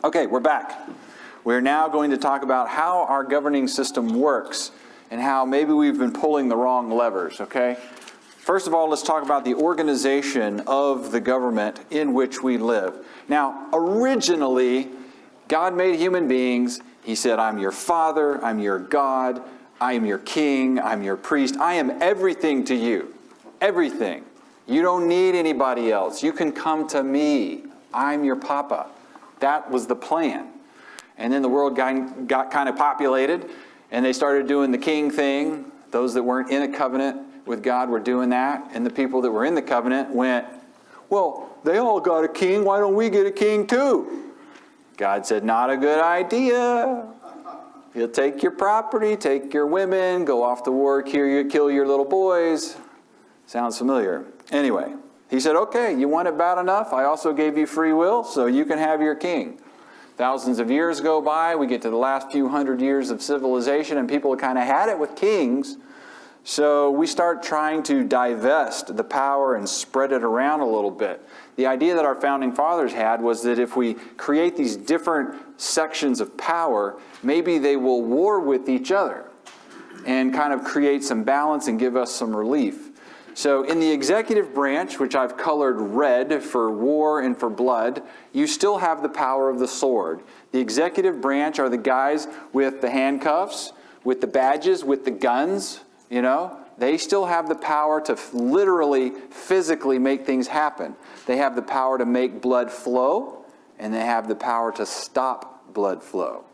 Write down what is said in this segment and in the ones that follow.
Okay, we're back. We're now going to talk about how our governing system works and how maybe we've been pulling the wrong levers, okay? First of all, let's talk about the organization of the government in which we live. Now, originally, God made human beings. He said, I'm your father, I'm your God, I am your king, I'm your priest. I am everything to you. Everything. You don't need anybody else. You can come to me. I'm your papa. That was the plan. And then the world got kind of populated, and they started doing the king thing. Those that weren't in a covenant with God were doing that. And the people that were in the covenant went, well, they all got a king. Why don't we get a king too? God said, not a good idea. He'll take your property, take your women, go off to war, kill your little boys. Sounds familiar. Anyway, he said, okay, you want it bad enough? I also gave you free will, so you can have your king. Thousands of years go by, we get to the last few hundred years of civilization, and people kind of had it with kings. So we start trying to divest the power and spread it around a little bit. The idea that our founding fathers had was that if we create these different sections of power, maybe they will war with each other and kind of create some balance and give us some relief. So in the executive branch, which I've colored red for war and for blood, you still have the power of the sword. The executive branch are the guys with the handcuffs, with the badges, with the guns, you know. They still have the power to literally, physically make things happen. They have the power to make blood flow, and they have the power to stop blood flow.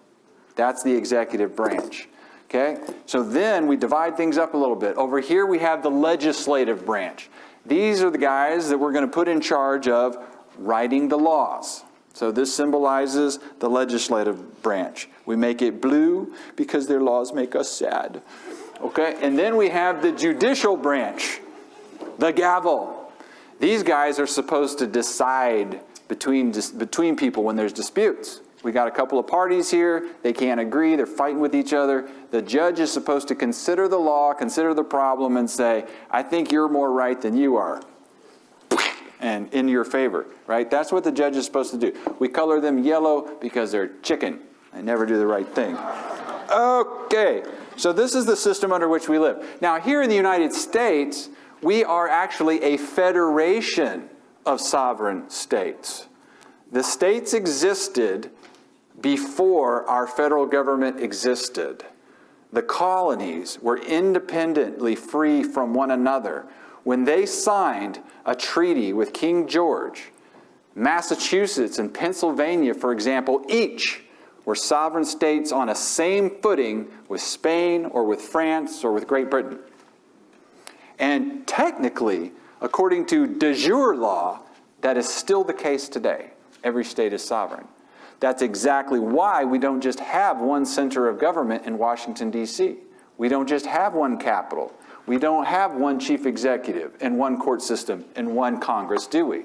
That's the executive branch. Okay, so then we divide things up a little bit. Over here we have the legislative branch. These are the guys that we're going to put in charge of writing the laws. So this symbolizes the legislative branch. We make it blue because their laws make us sad. Okay, and then we have the judicial branch, the gavel. These guys are supposed to decide between people when there's disputes. We got a couple of parties here. They can't agree. They're fighting with each other. The judge is supposed to consider the law, consider the problem, and say, I think you're more right than you are. And in your favor, right? That's what the judge is supposed to do. We color them yellow because they're chicken. They never do the right thing. Okay, so this is the system under which we live. Now, here in the United States, we are actually a federation of sovereign states. The states existed before our federal government existed. The colonies were independently free from one another. When they signed a treaty with King George, Massachusetts and Pennsylvania, for example, each were sovereign states on a same footing with Spain or with France or with Great Britain. And technically, according to de jure law, that is still the case today. Every state is sovereign. That's exactly why we don't just have one center of government in Washington, D.C. We don't just have one capital. We don't have one chief executive and one court system and one Congress, do we?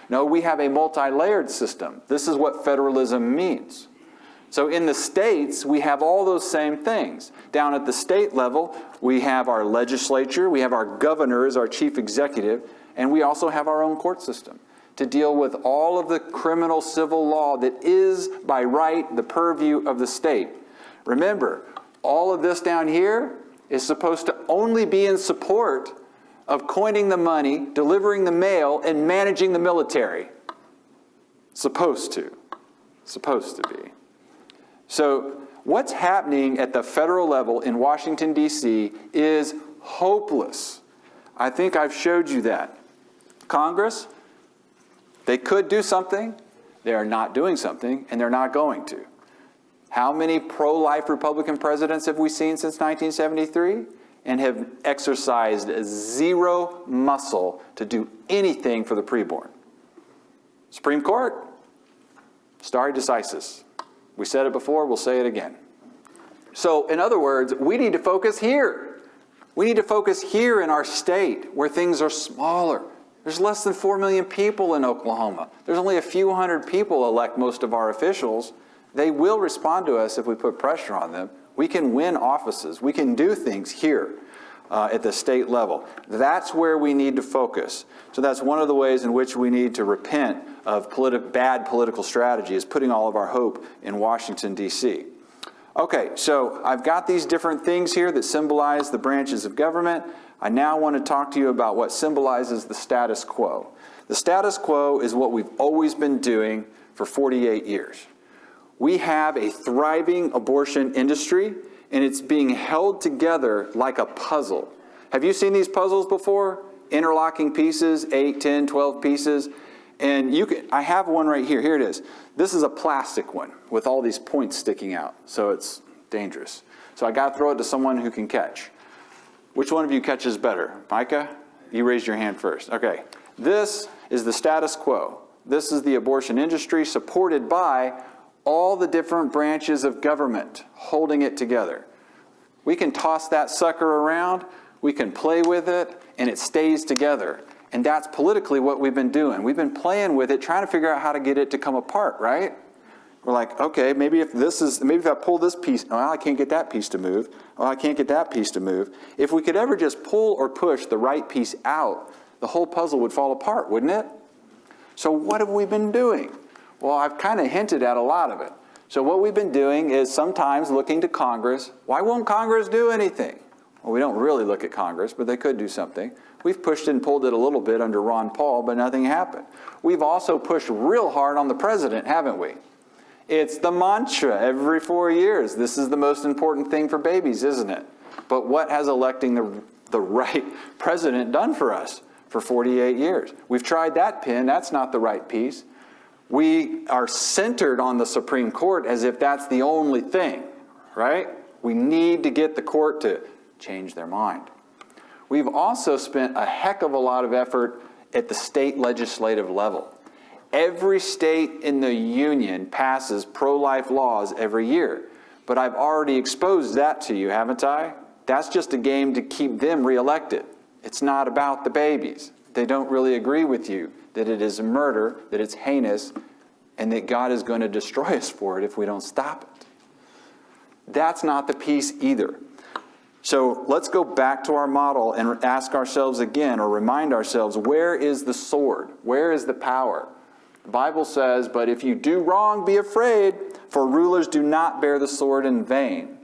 No, we have a multi-layered system. This is what federalism means. So in the states, we have all those same things. Down at the state level, we have our legislature, we have our governor as our chief executive, and we also have our own court system to deal with all of the criminal civil law that is, by right, the purview of the state. Remember, all of this down here is supposed to only be in support of coining the money, delivering the mail, and managing the military. Supposed to be. So what's happening at the federal level in Washington, D.C. is hopeless. I think I've showed you that. Congress, they could do something, they are not doing something, and they're not going to. How many pro-life Republican presidents have we seen since 1973? And have exercised zero muscle to do anything for the preborn? Supreme Court, stare decisis. We said it before, we'll say it again. So, in other words, we need to focus here. We need to focus here in our state where things are smaller. There's less than 4 million people in Oklahoma. There's only a few hundred people elect most of our officials. They will respond to us if we put pressure on them. We can win offices. We can do things here. at the state level. That's where we need to focus. So that's one of the ways in which we need to repent of bad political strategy, is putting all of our hope in Washington, D.C. Okay, so I've got these different things here that symbolize the branches of government. I now want to talk to you about what symbolizes the status quo. The status quo is what we've always been doing for 48 years. We have a thriving abortion industry, and it's being held together like a puzzle. Have you seen these puzzles before? Interlocking pieces, 8, 10, 12 pieces. And I have one right here. Here it is. This is a plastic one with all these points sticking out, so it's dangerous. So I got to throw it to someone who can catch. Which one of you catches better? Micah? You raised your hand first. Okay. This is the status quo. This is the abortion industry supported by all the different branches of government holding it together. We can toss that sucker around, we can play with it, and it stays together. And that's politically what we've been doing. We've been playing with it, trying to figure out how to get it to come apart, right? We're like, okay, maybe if I pull this piece, well, I can't get that piece to move. Well, I can't get that piece to move. If we could ever just pull or push the right piece out, the whole puzzle would fall apart, wouldn't it? So what have we been doing? Well, I've kind of hinted at a lot of it. So what we've been doing is sometimes looking to Congress. Why won't Congress do anything? Well, we don't really look at Congress, but they could do something. We've pushed and pulled it a little bit under Ron Paul, but nothing happened. We've also pushed real hard on the president, haven't we? It's the mantra every 4 years. This is the most important thing for babies, isn't it? But what has electing the right president done for us for 48 years? We've tried that pin. That's not the right piece. We are centered on the Supreme Court as if that's the only thing, right? We need to get the court to change their mind. We've also spent a heck of a lot of effort at the state legislative level. Every state in the union passes pro-life laws every year. But I've already exposed that to you, haven't I? That's just a game to keep them reelected. It's not about the babies. They don't really agree with you that it is a murder, that it's heinous, and that God is going to destroy us for it if we don't stop it. That's not the piece either. So let's go back to our model and ask ourselves again, or remind ourselves, where is the sword? Where is the power? The Bible says, but if you do wrong, be afraid, for rulers do not bear the sword in vain.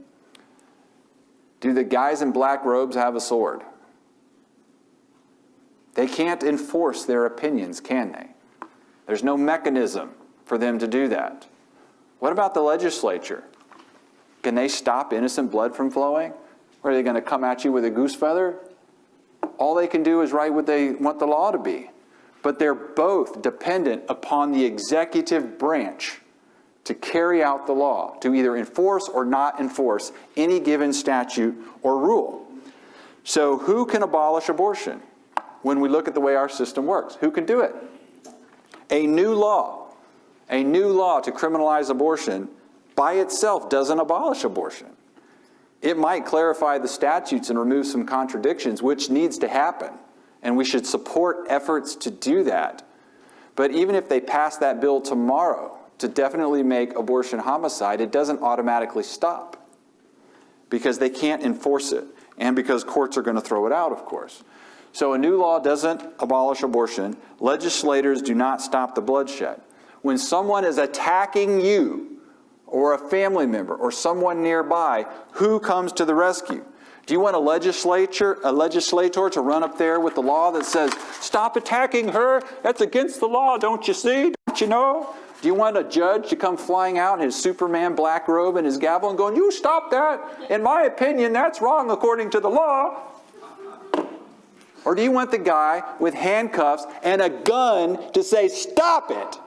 Do the guys in black robes have a sword? They can't enforce their opinions, can they? There's no mechanism for them to do that. What about the legislature? Can they stop innocent blood from flowing? Or are they going to come at you with a goose feather? All they can do is write what they want the law to be. But they're both dependent upon the executive branch to carry out the law, to either enforce or not enforce any given statute or rule. So who can abolish abortion? When we look at the way our system works, who can do it? A new law to criminalize abortion by itself doesn't abolish abortion. It might clarify the statutes and remove some contradictions, which needs to happen. And we should support efforts to do that. But even if they pass that bill tomorrow to definitely make abortion homicide, it doesn't automatically stop. Because they can't enforce it. And because courts are going to throw it out, of course. So a new law doesn't abolish abortion. Legislators do not stop the bloodshed. When someone is attacking you, or a family member, or someone nearby, who comes to the rescue? Do you want a legislator to run up there with the law that says, stop attacking her, that's against the law, don't you see, don't you know? Do you want a judge to come flying out in his Superman black robe and his gavel and going, you stop that, in my opinion, that's wrong according to the law? Or do you want the guy with handcuffs and a gun to say, stop it?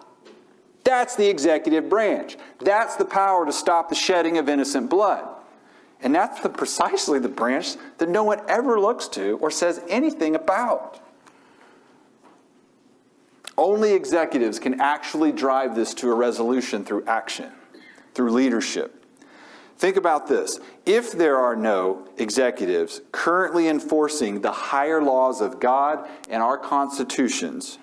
That's the executive branch. That's the power to stop the shedding of innocent blood. And that's precisely the branch that no one ever looks to or says anything about. Only executives can actually drive this to a resolution through action, through leadership. Think about this. If there are no executives currently enforcing the higher laws of God and our constitutions,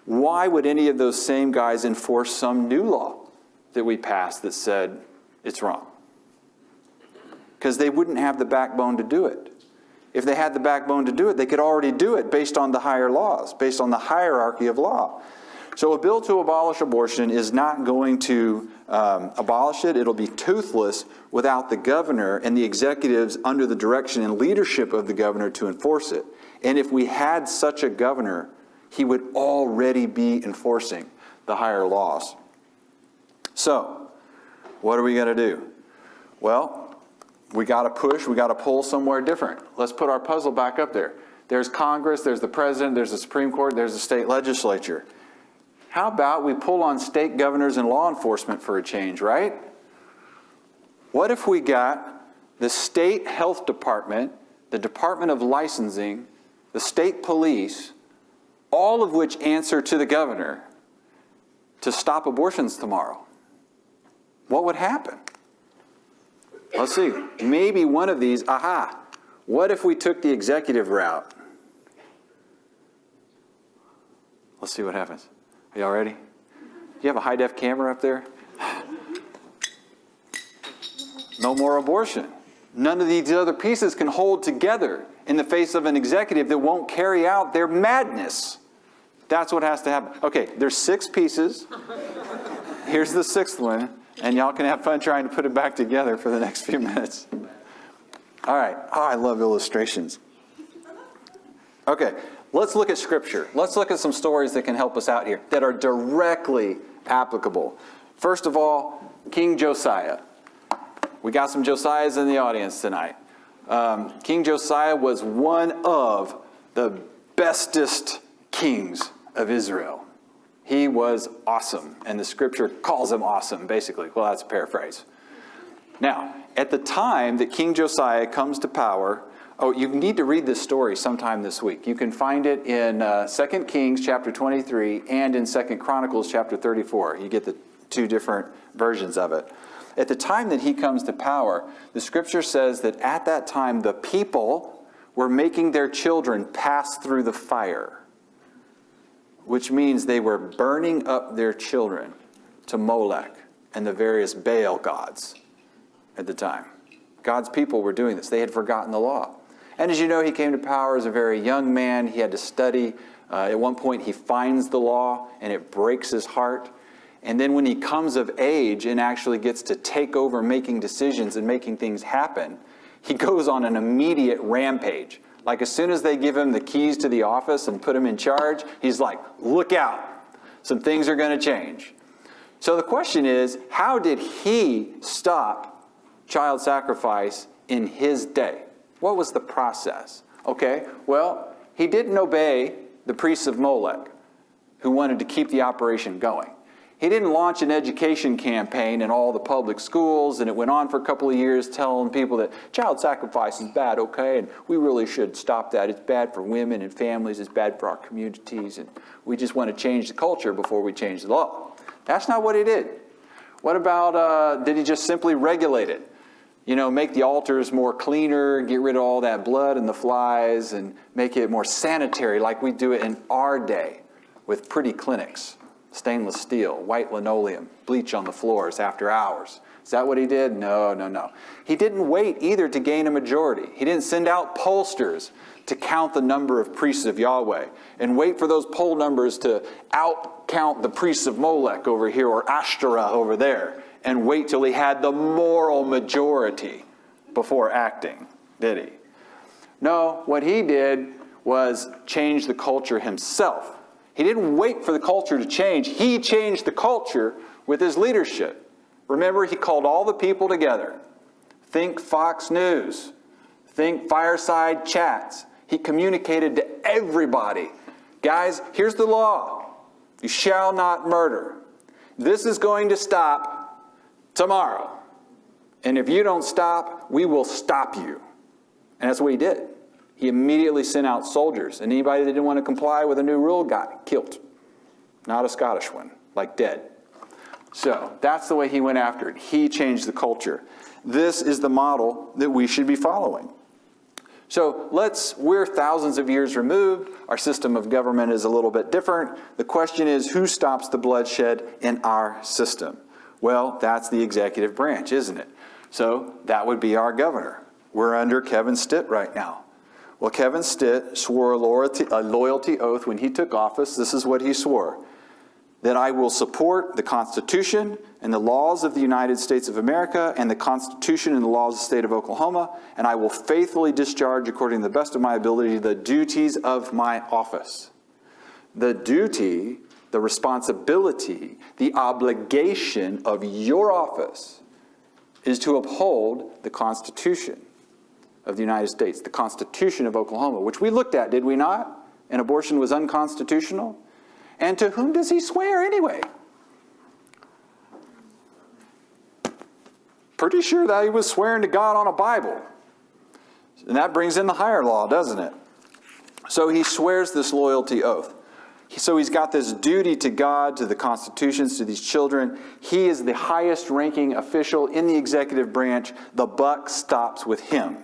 why would any of those same guys enforce some new law that we passed that said it's wrong? Because they wouldn't have the backbone to do it. If they had the backbone to do it, they could already do it based on the higher laws, based on the hierarchy of law. So a bill to abolish abortion is not going to abolish it. It'll be toothless without the governor and the executives under the direction and leadership of the governor to enforce it. And if we had such a governor, he would already be enforcing the higher laws. So, what are we going to do? Well, we got to push, we got to pull somewhere different. Let's put our puzzle back up there. There's Congress, there's the president, there's the Supreme Court, there's the state legislature. How about we pull on state governors and law enforcement for a change, right? What if we got the state health department, the Department of Licensing, the state police, all of which answer to the governor, to stop abortions tomorrow? What would happen? Let's see. Maybe one of these, what if we took the executive route? Let's see what happens. Are y'all ready? Do you have a high-def camera up there? No more abortion. None of these other pieces can hold together in the face of an executive that won't carry out their madness. That's what has to happen. Okay, there's 6 pieces. Here's the 6th one, and y'all can have fun trying to put it back together for the next few minutes. All right. Oh, I love illustrations. Okay, let's look at Scripture. Let's look at some stories that can help us out here that are directly applicable. First of all, King Josiah. We got some Josiahs in the audience tonight. King Josiah was one of the bestest kings of Israel. He was awesome, and the Scripture calls him awesome, basically. Well, that's a paraphrase. Now, at the time that King Josiah comes to power, you need to read this story sometime this week. You can find it in 2 Kings chapter 23 and in 2 Chronicles chapter 34. You get the 2 different versions of it. At the time that he comes to power, the Scripture says that at that time the people were making their children pass through the fire, which means they were burning up their children to Molech and the various Baal gods at the time. God's people were doing this. They had forgotten the law. And as you know, he came to power as a very young man. He had to study. At one point, he finds the law, and it breaks his heart. And then when he comes of age and actually gets to take over making decisions and making things happen, he goes on an immediate rampage. Like as soon as they give him the keys to the office and put him in charge, he's like, look out. Some things are going to change. So the question is, how did he stop child sacrifice in his day? What was the process? Okay, well, he didn't obey the priests of Molech who wanted to keep the operation going. He didn't launch an education campaign in all the public schools, and it went on for a couple of years telling people that child sacrifice is bad, okay, and we really should stop that. It's bad for women and families. It's bad for our communities, and we just want to change the culture before we change the law. That's not what he did. What about, did he just simply regulate it? You know, make the altars more cleaner, get rid of all that blood and the flies, and make it more sanitary like we do it in our day with pretty clinics. Stainless steel, white linoleum, bleach on the floors after hours. Is that what he did? No. He didn't wait either to gain a majority. He didn't send out pollsters to count the number of priests of Yahweh and wait for those poll numbers to out-count the priests of Molech over here or Ashtoreth over there and wait till he had the moral majority before acting, did he? No, what he did was change the culture himself. He didn't wait for the culture to change. He changed the culture with his leadership. Remember, he called all the people together. Think Fox News. Think fireside chats. He communicated to everybody. Guys, here's the law. You shall not murder. This is going to stop tomorrow. And if you don't stop, we will stop you. And that's what he did. He immediately sent out soldiers, and anybody that didn't want to comply with a new rule got killed. Not a Scottish one, like dead. So that's the way he went after it. He changed the culture. This is the model that we should be following. So we're thousands of years removed. Our system of government is a little bit different. The question is, who stops the bloodshed in our system? Well, that's the executive branch, isn't it? So that would be our governor. We're under Kevin Stitt right now. Well, Kevin Stitt swore a loyalty oath when he took office. This is what he swore: that I will support the Constitution and the laws of the United States of America and the Constitution and the laws of the state of Oklahoma, and I will faithfully discharge, according to the best of my ability, the duties of my office. The duty, the responsibility, the obligation of your office is to uphold the Constitution of the United States, the Constitution of Oklahoma, which we looked at, did we not? And abortion was unconstitutional. And to whom does he swear anyway? Pretty sure that he was swearing to God on a Bible. And that brings in the higher law, doesn't it? So he swears this loyalty oath. So he's got this duty to God, to the constitutions, to these children. He is the highest ranking official in the executive branch. The buck stops with him.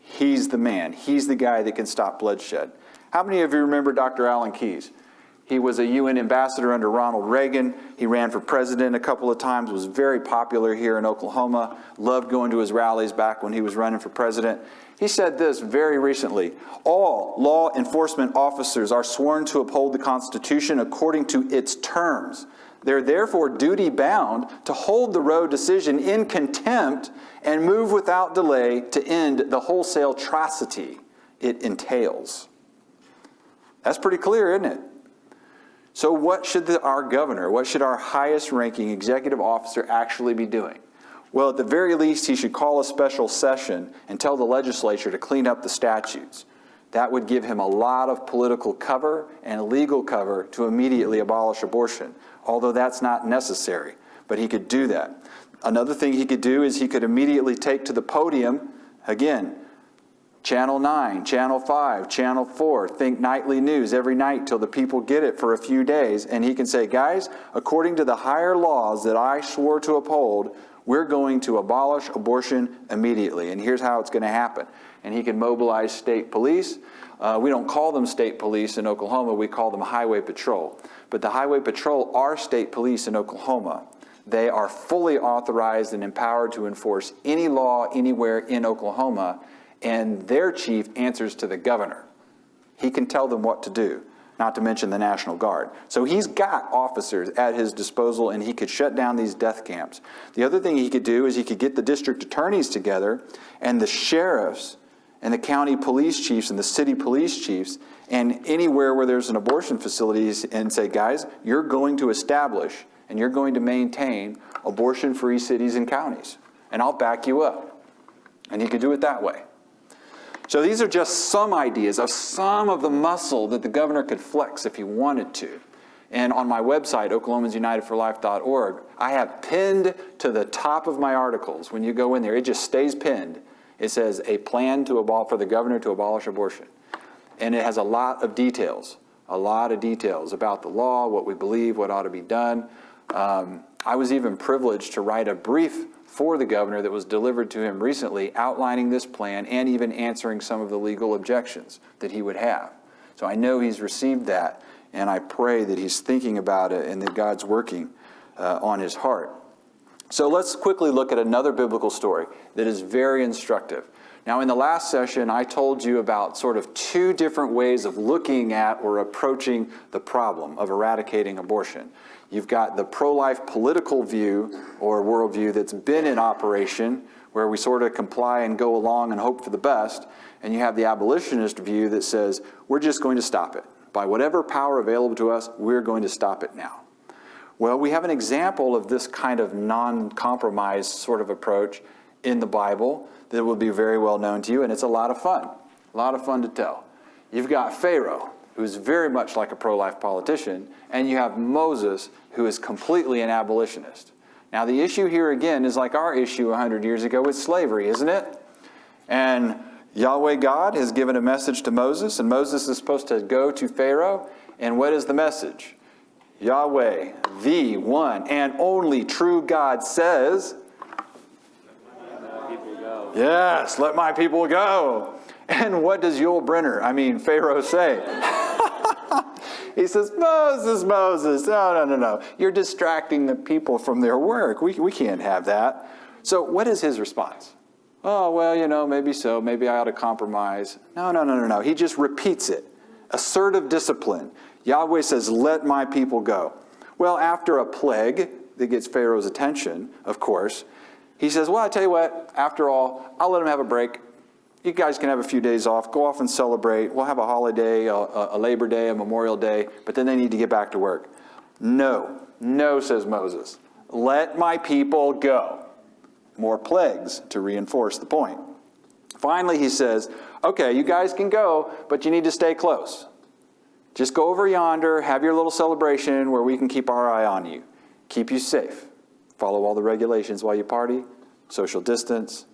He's the man. He's the guy that can stop bloodshed. How many of you remember Dr. Alan Keyes? He was a UN ambassador under Ronald Reagan. He ran for president a couple of times, was very popular here in Oklahoma, loved going to his rallies back when he was running for president. He said this very recently: all law enforcement officers are sworn to uphold the Constitution according to its terms. They're therefore duty-bound to hold the Roe decision in contempt and move without delay to end the wholesale atrocity it entails. That's pretty clear, isn't it? So what should our governor, what should our highest ranking executive officer actually be doing? Well, at the very least, he should call a special session and tell the legislature to clean up the statutes. That would give him a lot of political cover and legal cover to immediately abolish abortion, although that's not necessary, but he could do that. Another thing he could do is he could immediately take to the podium, again, Channel 9, Channel 5, Channel 4, think nightly news every night till the people get it for a few days. And he can say, guys, according to the higher laws that I swore to uphold, we're going to abolish abortion immediately. And here's how it's going to happen. And he can mobilize state police. We don't call them state police in Oklahoma. We call them highway patrol. But the highway patrol are state police in Oklahoma. They are fully authorized and empowered to enforce any law anywhere in Oklahoma. And their chief answers to the governor. He can tell them what to do, not to mention the National Guard. So he's got officers at his disposal, and he could shut down these death camps. The other thing he could do is he could get the district attorneys together and the sheriffs and the county police chiefs and the city police chiefs and anywhere where there's an abortion facility and say, guys, you're going to establish and you're going to maintain abortion-free cities and counties, and I'll back you up. And he could do it that way. So these are just some ideas of some of the muscle that the governor could flex if he wanted to. And on my website, oklahomansunitedforlife.org, I have pinned to the top of my articles, when you go in there, it just stays pinned. It says, a plan for the governor to abolish abortion. And it has a lot of details about the law, what we believe, what ought to be done. I was even privileged to write a brief for the governor that was delivered to him recently, outlining this plan and even answering some of the legal objections that he would have. So I know he's received that, and I pray that he's thinking about it and that God's working on his heart. So let's quickly look at another biblical story that is very instructive. Now, in the last session, I told you about sort of two different ways of looking at or approaching the problem of eradicating abortion. You've got the pro-life political view or worldview that's been in operation, where we sort of comply and go along and hope for the best. And you have the abolitionist view that says, we're just going to stop it. By whatever power available to us, we're going to stop it now. Well, we have an example of this kind of non-compromise sort of approach in the Bible that will be very well known to you, and it's a lot of fun to tell. You've got Pharaoh, who's very much like a pro-life politician, and you have Moses, who is completely an abolitionist. Now, the issue here again is like our issue 100 years ago with slavery, isn't it? And Yahweh God has given a message to Moses, and Moses is supposed to go to Pharaoh, and what is the message? Yahweh, the one and only true God, says, yes, let my people go. And what does Pharaoh say? He says, Moses, no. You're distracting the people from their work. We can't have that. So what is his response? Oh, well, maybe so. Maybe I ought to compromise. No. He just repeats it. Assertive discipline. Yahweh says, let my people go. Well, after a plague that gets Pharaoh's attention, of course, he says, well, I tell you what, after all, I'll let him have a break. You guys can have a few days off. Go off and celebrate. We'll have a holiday, a Labor Day, a Memorial Day, but then they need to get back to work. No, says Moses. Let my people go. More plagues to reinforce the point. Finally, he says, okay, you guys can go, but you need to stay close. Just go over yonder, have your little celebration where we can keep our eye on you. Keep you safe. Follow all the regulations while you party. Social distance.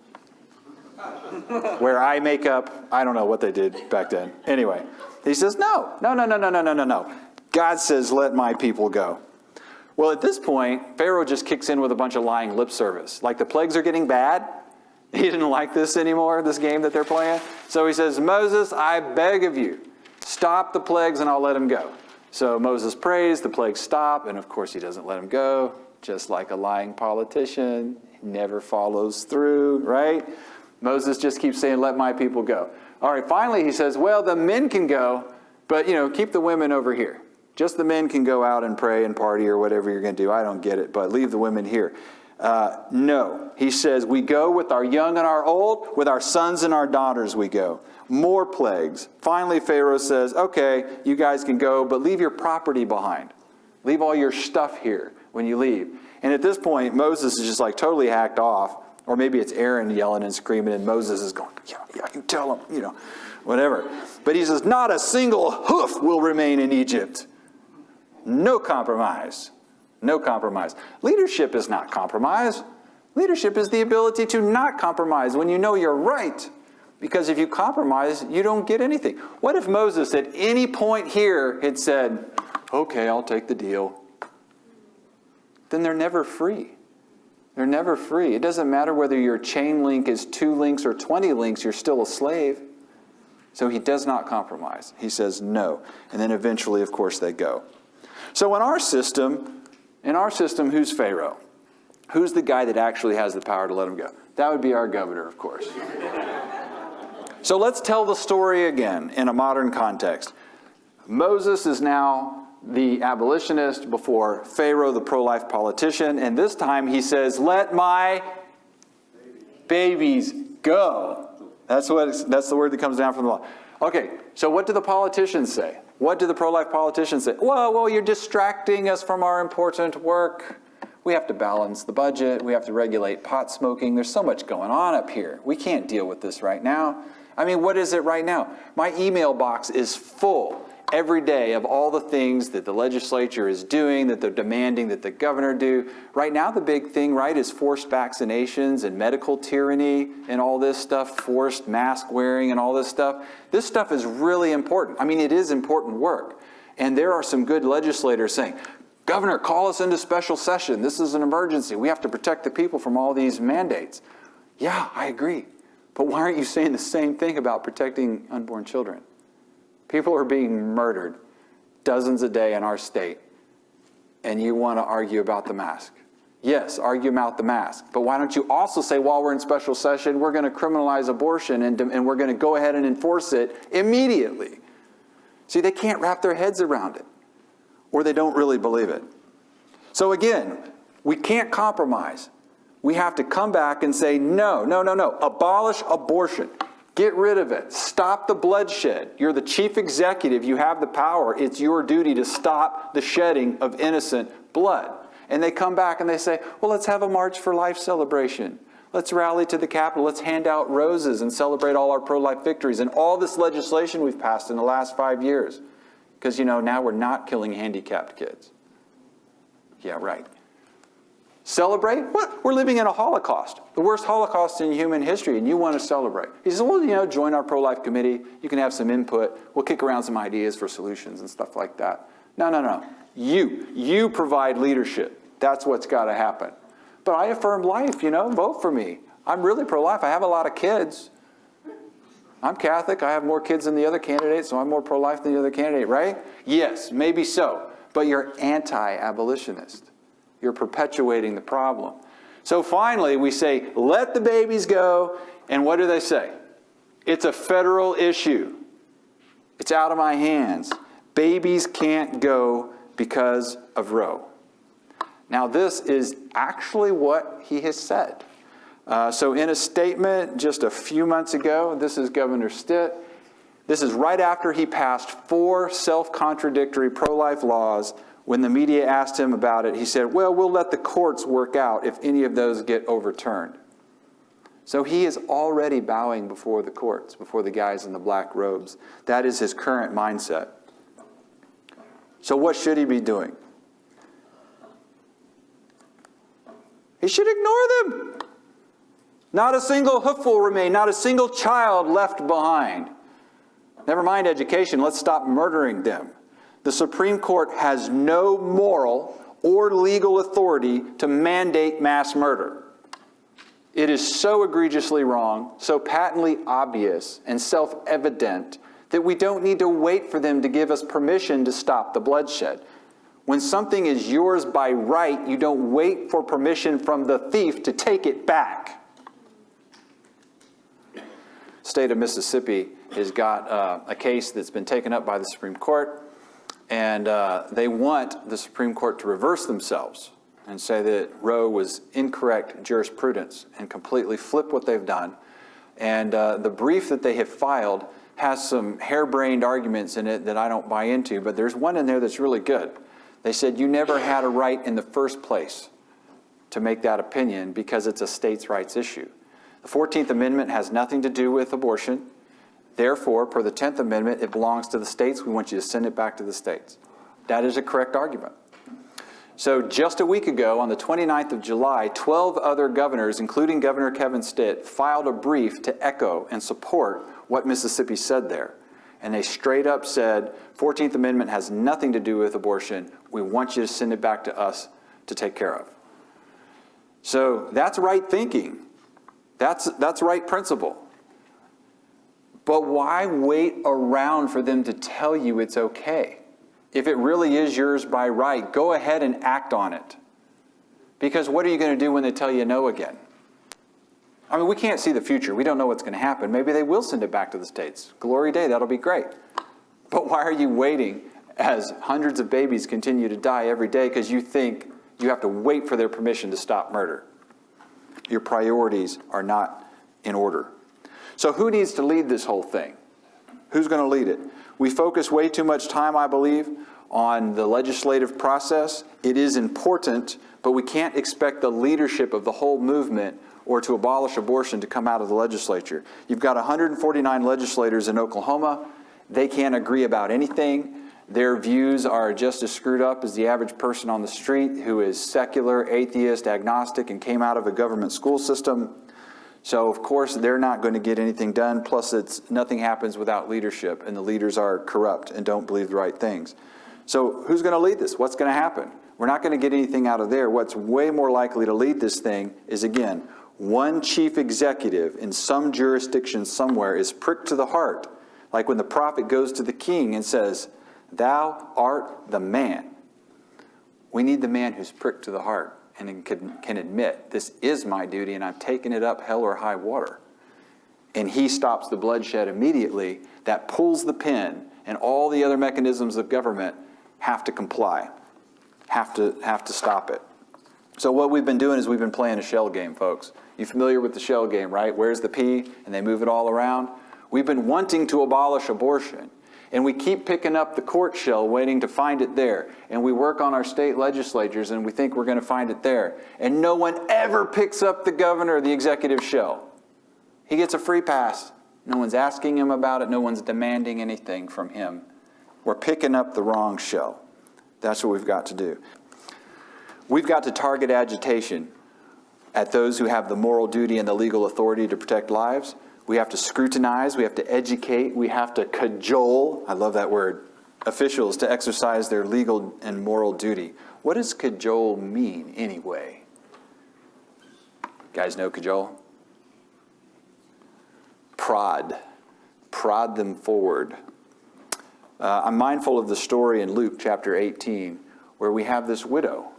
Wear eye makeup. I don't know what they did back then. Anyway, he says, no. God says, let my people go. Well, at this point, Pharaoh just kicks in with a bunch of lying lip service. Like the plagues are getting bad. He didn't like this anymore, this game that they're playing. So he says, Moses, I beg of you, stop the plagues and I'll let them go. So Moses prays, the plagues stop, and of course he doesn't let them go. Just like a lying politician, he never follows through, right? Moses just keeps saying, let my people go. All right, finally he says, well, the men can go, but, keep the women over here. Just the men can go out and pray and party or whatever you're going to do. I don't get it, but leave the women here. No. He says, we go with our young and our old, with our sons and our daughters we go. More plagues. Finally, Pharaoh says, okay, you guys can go, but leave your property behind. Leave all your stuff here when you leave. And at this point, Moses is just like totally hacked off. Or maybe it's Aaron yelling and screaming, and Moses is going, yeah, you tell him, whatever. But he says, not a single hoof will remain in Egypt. No compromise. No compromise. Leadership is not compromise. Leadership is the ability to not compromise when you know you're right. Because if you compromise, you don't get anything. What if Moses at any point here had said, okay, I'll take the deal? Then they're never free. They're never free. It doesn't matter whether your chain link is 2 links or 20 links, you're still a slave. So he does not compromise. He says no. And then eventually, of course, they go. So in our system, who's Pharaoh? Who's the guy that actually has the power to let him go? That would be our governor, of course. So let's tell the story again in a modern context. Moses is now the abolitionist before Pharaoh, the pro-life politician, and this time he says, let my babies go. That's the word that comes down from the law. Okay, so what do the politicians say? What do the pro-life politicians say? Well, you're distracting us from our important work. We have to balance the budget. We have to regulate pot smoking. There's so much going on up here. We can't deal with this right now. I mean, what is it right now? My email box is full every day of all the things that the legislature is doing, that they're demanding that the governor do. Right now, the big thing, right, is forced vaccinations and medical tyranny and all this stuff, forced mask wearing and all this stuff. This stuff is really important. I mean, it is important work. And there are some good legislators saying, Governor, call us into special session. This is an emergency. We have to protect the people from all these mandates. Yeah, I agree. But why aren't you saying the same thing about protecting unborn children? People are being murdered, dozens a day in our state, and you want to argue about the mask. Yes, argue about the mask. But why don't you also say, while we're in special session, we're going to criminalize abortion and we're going to go ahead and enforce it immediately. See, they can't wrap their heads around it, or they don't really believe it. So again, we can't compromise. We have to come back and say, no. Abolish abortion. Get rid of it. Stop the bloodshed. You're the chief executive. You have the power. It's your duty to stop the shedding of innocent blood. And they come back and they say, well, let's have a March for Life celebration. Let's rally to the Capitol. Let's hand out roses and celebrate all our pro-life victories and all this legislation we've passed in the last 5 years. Because, now we're not killing handicapped kids. Yeah, right. Celebrate? What? We're living in a Holocaust, the worst Holocaust in human history, and you want to celebrate. He says, well, join our pro-life committee. You can have some input. We'll kick around some ideas for solutions and stuff like that. No. You provide leadership. That's what's got to happen. But I affirm life, vote for me. I'm really pro-life. I have a lot of kids. I'm Catholic. I have more kids than the other candidate, so I'm more pro-life than the other candidate, right? Yes, maybe so. But you're anti-abolitionist. You're perpetuating the problem. So finally, we say, let the babies go, And what do they say? It's a federal issue. It's out of my hands. Babies can't go because of Roe. Now, this is actually what he has said. So in a statement just a few months ago, this is Governor Stitt. This is right after he passed 4 self-contradictory pro-life laws. When the media asked him about it, he said, well, we'll let the courts work out if any of those get overturned. So he is already bowing before the courts, before the guys in the black robes. That is his current mindset. So what should he be doing? He should ignore them. Not a single hoof will remain, not a single child left behind. Never mind education, let's stop murdering them. The Supreme Court has no moral or legal authority to mandate mass murder. It is so egregiously wrong, so patently obvious and self-evident that we don't need to wait for them to give us permission to stop the bloodshed. When something is yours by right, you don't wait for permission from the thief to take it back. State of Mississippi has got a case that's been taken up by the Supreme Court, and they want the Supreme Court to reverse themselves and say that Roe was incorrect jurisprudence and completely flip what they've done. And the brief that they have filed has some harebrained arguments in it that I don't buy into, but there's one in there that's really good. They said you never had a right in the first place to make that opinion because it's a states' rights issue. The 14th Amendment has nothing to do with abortion. Therefore, per the 10th Amendment, it belongs to the states. We want you to send it back to the states. That is a correct argument. So just a week ago, on the 29th of July, 12 other governors, including Governor Kevin Stitt, filed a brief to echo and support what Mississippi said there. And they straight up said, 14th Amendment has nothing to do with abortion. We want you to send it back to us to take care of. So that's right thinking. That's right principle. But why wait around for them to tell you it's okay? If it really is yours by right, go ahead and act on it. Because what are you going to do when they tell you no again? I mean, we can't see the future. We don't know what's going to happen. Maybe they will send it back to the states. Glory day, that'll be great. But why are you waiting as hundreds of babies continue to die every day because you think you have to wait for their permission to stop murder? Your priorities are not in order. So who needs to lead this whole thing? Who's going to lead it? We focus way too much time, I believe, on the legislative process. It is important, but we can't expect the leadership of the whole movement or to abolish abortion to come out of the legislature. You've got 149 legislators in Oklahoma. They can't agree about anything. Their views are just as screwed up as the average person on the street who is secular, atheist, agnostic, and came out of a government school system. So, of course, they're not going to get anything done. Plus, nothing happens without leadership, and the leaders are corrupt and don't believe the right things. So who's going to lead this? What's going to happen? We're not going to get anything out of there. What's way more likely to lead this thing is, again, one chief executive in some jurisdiction somewhere is pricked to the heart, like when the prophet goes to the king and says, "Thou art the man." We need the man who's pricked to the heart and can admit, this is my duty and I've taken it up hell or high water. And he stops the bloodshed immediately. That pulls the pin, and all the other mechanisms of government have to comply, have to stop it. So what we've been doing is we've been playing a shell game, folks. You familiar with the shell game, right? Where's the pea? And they move it all around. We've been wanting to abolish abortion. And we keep picking up the court shell, waiting to find it there. And we work on our state legislatures, and we think we're going to find it there. And no one ever picks up the governor or the executive shell. He gets a free pass. No one's asking him about it. No one's demanding anything from him. We're picking up the wrong shell. That's what we've got to do. We've got to target agitation at those who have the moral duty and the legal authority to protect lives. We have to scrutinize, we have to educate, we have to cajole, I love that word, officials to exercise their legal and moral duty. What does cajole mean anyway? You guys know cajole? Prod them forward. I'm mindful of the story in Luke chapter 18 where we have this widow.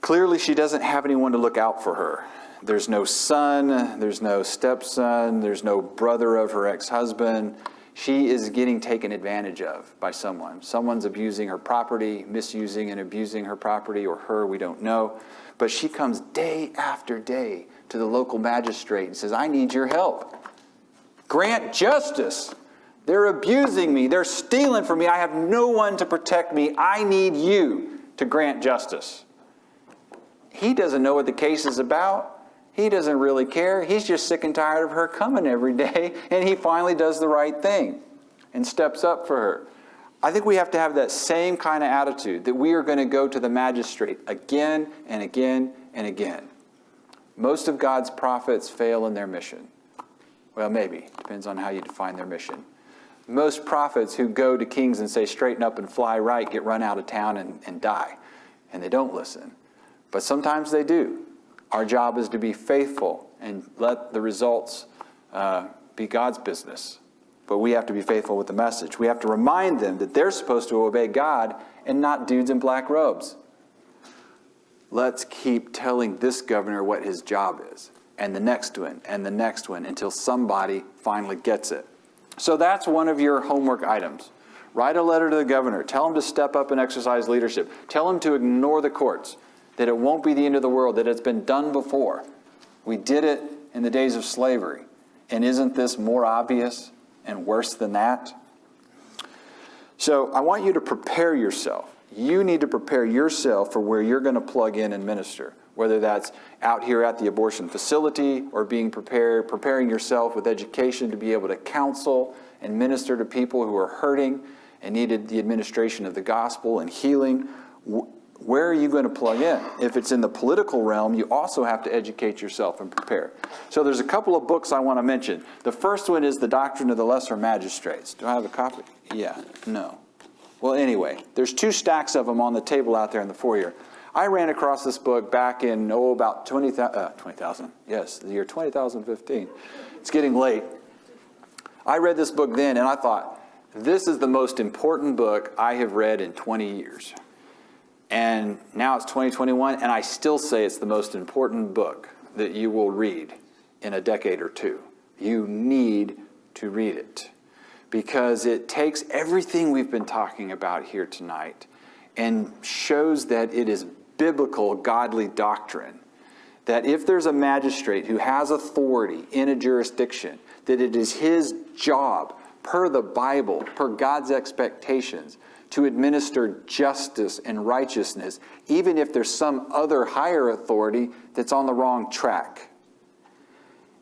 Clearly, she doesn't have anyone to look out for her. There's no son, there's no stepson, there's no brother of her ex-husband. She is getting taken advantage of by someone. Someone's abusing her property, misusing and abusing her property, or her, we don't know. But she comes day after day to the local magistrate and says, I need your help. Grant justice. They're abusing me. They're stealing from me. I have no one to protect me. I need you to grant justice. He doesn't know what the case is about. He doesn't really care. He's just sick and tired of her coming every day, and he finally does the right thing and steps up for her. I think we have to have that same kind of attitude, that we are going to go to the magistrate again and again and again. Most of God's prophets fail in their mission. Well, maybe. Depends on how you define their mission. Most prophets who go to kings and say, straighten up and fly right, get run out of town and die. And they don't listen. But sometimes they do. Our job is to be faithful and let the results be God's business. But we have to be faithful with the message. We have to remind them that they're supposed to obey God and not dudes in black robes. Let's keep telling this governor what his job is, and the next one, and the next one, until somebody finally gets it. So that's one of your homework items. Write a letter to the governor. Tell him to step up and exercise leadership. Tell him to ignore the courts, that it won't be the end of the world, that it's been done before. We did it in the days of slavery. And isn't this more obvious and worse than that? So I want you to prepare yourself. You need to prepare yourself for where you're going to plug in and minister, whether that's out here at the abortion facility or preparing yourself with education to be able to counsel and minister to people who are hurting and needed the administration of the gospel and healing. Where are you going to plug in? If it's in the political realm, you also have to educate yourself and prepare. So there's a couple of books I want to mention. The first one is The Doctrine of the Lesser Magistrates. Do I have a copy? Yeah, no. Well, anyway, there's 2 stacks of them on the table out there in the foyer. I ran across this book back in, about 20,000. Yes, the year 2015. It's getting late. I read this book then, and I thought, this is the most important book I have read in 20 years. And now it's 2021, and I still say it's the most important book that you will read in a decade or two. You need to read it, because it takes everything we've been talking about here tonight and shows that it is biblical, godly doctrine. That if there's a magistrate who has authority in a jurisdiction, that it is his job, per the Bible, per God's expectations, to administer justice and righteousness, even if there's some other higher authority that's on the wrong track.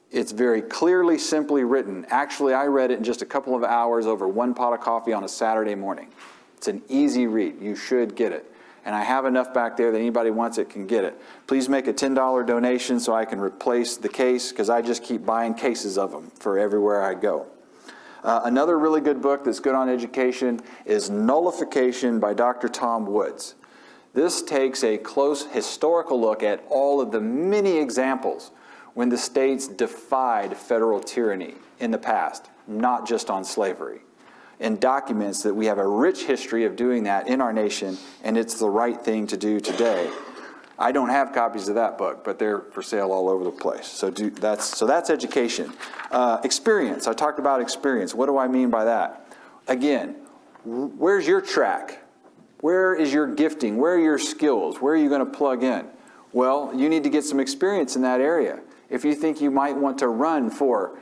It's very clearly, simply written. Actually, I read it in just a couple of hours over 1 pot of coffee on a Saturday morning. It's an easy read. You should get it. And I have enough back there that anybody wants it can get it. Please make a $10 donation so I can replace the case, because I just keep buying cases of them for everywhere I go. Another really good book that's good on education is Nullification by Dr. Tom Woods. This takes a close historical look at all of the many examples when the states defied federal tyranny in the past, not just on slavery, and documents that we have a rich history of doing that in our nation, and it's the right thing to do today. I don't have copies of that book, but they're for sale all over the place. So that's education. Experience. I talked about experience. What do I mean by that? Again, where's your track? Where is your gifting? Where are your skills? Where are you going to plug in? Well, you need to get some experience in that area. If you think you might want to run for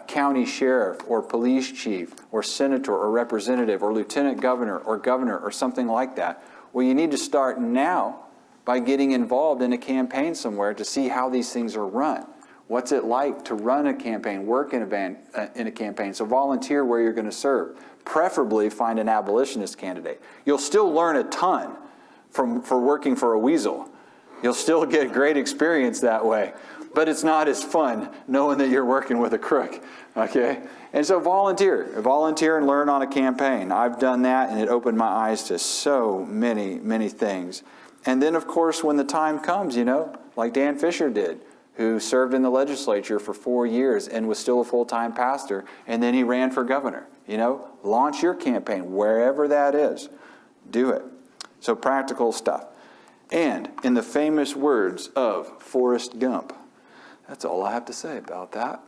county sheriff or police chief or senator or representative or lieutenant governor or something like that, well, you need to start now by getting involved in a campaign somewhere to see how these things are run. What's it like to run a campaign, work in a campaign? So volunteer where you're going to serve. Preferably find an abolitionist candidate. You'll still learn a ton for working for a weasel. You'll still get great experience that way. But it's not as fun knowing that you're working with a crook, okay? And so volunteer and learn on a campaign. I've done that, and it opened my eyes to so many, many things. And then, of course, when the time comes, like Dan Fisher did, who served in the legislature for 4 years and was still a full-time pastor, and then he ran for governor. Launch your campaign, wherever that is. Do it. So practical stuff. And in the famous words of Forrest Gump. That's all I have to say about that.